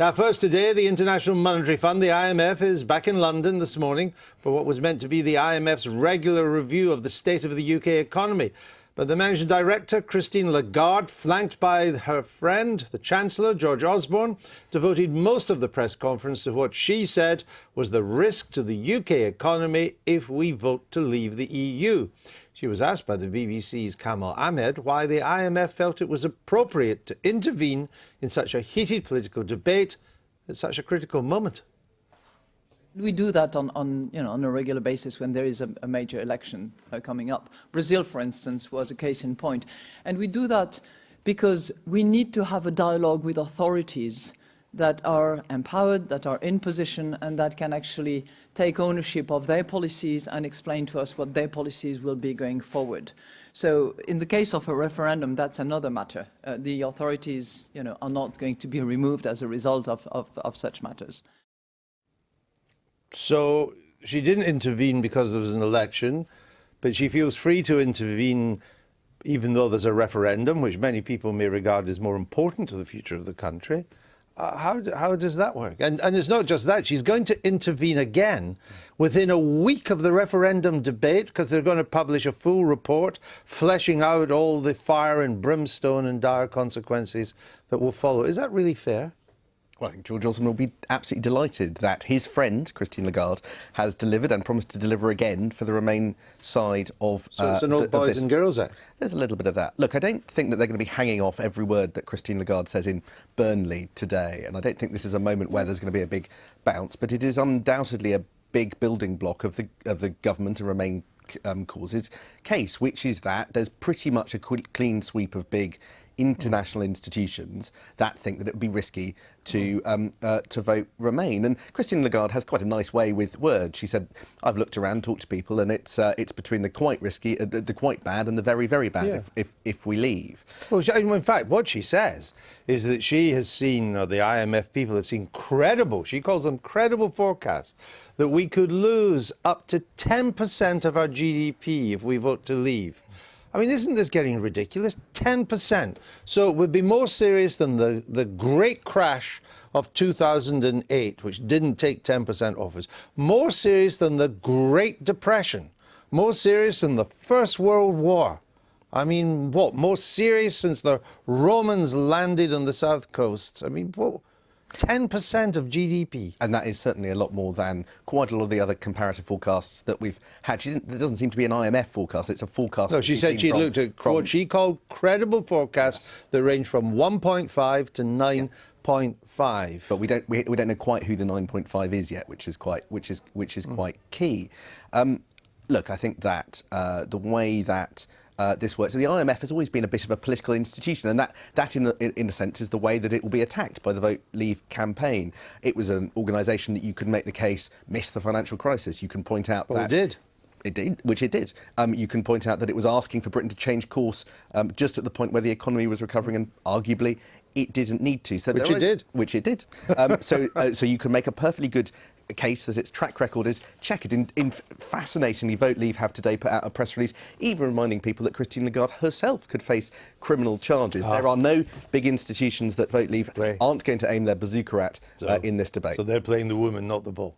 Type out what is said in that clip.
Now, first today, the International Monetary Fund, the IMF, is back in London this morning for what was meant to be the IMF's regular review of the state of the UK economy. But the Managing Director, Christine Lagarde, flanked by her friend, the Chancellor, George Osborne, devoted most of the press conference to what she said was the risk to the UK economy if we vote to leave the EU. She was asked by the BBC's Kamal Ahmed why the IMF felt it was appropriate to intervene in such a heated political debate at such a critical moment. We do that on a regular basis when there is a major election coming up. Brazil, for instance, was a case in point. And we do that because we need to have a dialogue with authorities that are empowered, that are in position, and that can actually take ownership of their policies and explain to us what their policies will be going forward. So in the case of a referendum, that's another matter. The authorities are not going to be removed as a result of such matters. So she didn't intervene because there was an election, but she feels free to intervene even though there's a referendum, which many people may regard as more important to the future of the country. How does that work? And it's not just that. She's going to intervene again within a week of the referendum debate because they're going to publish a full report fleshing out all the fire and brimstone and dire consequences that will follow. Is that really fair? Well, I think George Osborne will be absolutely delighted that his friend, Christine Lagarde, has delivered and promised to deliver again for the Remain side of So it's an old boys and girls act. There's a little bit of that. Look, I don't think that they're going to be hanging off every word that Christine Lagarde says in Burnley today, and I don't think this is a moment where there's going to be a big bounce, but it is undoubtedly a big building block of the government and Remain causes case, which is that there's pretty much a clean sweep of big international institutions that think that it would be risky to vote Remain. And Christine Lagarde has quite a nice way with words. She said, "I've looked around, talked to people, and it's between the quite risky, the quite bad, and the very, very bad if we leave." Well, in fact, what she says is that she has seen, or the IMF people have seen credible, she calls them credible forecasts, that we could lose up to 10% of our GDP if we vote to leave. I mean, isn't this getting ridiculous? 10%. So it would be more serious than the great crash of 2008, which didn't take 10% off us. More serious than the Great Depression. More serious than the First World War. I mean, what? More serious since the Romans landed on the south coast. I mean, what? 10% of GDP. And that is certainly a lot more than quite a lot of the other comparative forecasts that we've had. There doesn't seem to be an IMF forecast, it's a forecast. No, she said she looked at what she called credible forecasts that range from 1.5 to 9.5. But we don't know quite who the 9.5 is yet, which is quite key. Look, I think that the way that this works. So the IMF has always been a bit of a political institution, and that in a sense is the way that it will be attacked by the Vote Leave campaign. It was an organisation that you could make the case missed the financial crisis. You can point out that it did. It did, which it did. You can point out that it was asking for Britain to change course just at the point where the economy was recovering, and arguably it didn't need to. So which it did. Which it did. So you can make a perfectly good case that its track record is chequered. Fascinatingly, Vote Leave have today put out a press release even reminding people that Christine Lagarde herself could face criminal charges. There are no big institutions that Vote Leave aren't going to aim their bazooka at in this debate. So they're playing the woman, not the ball.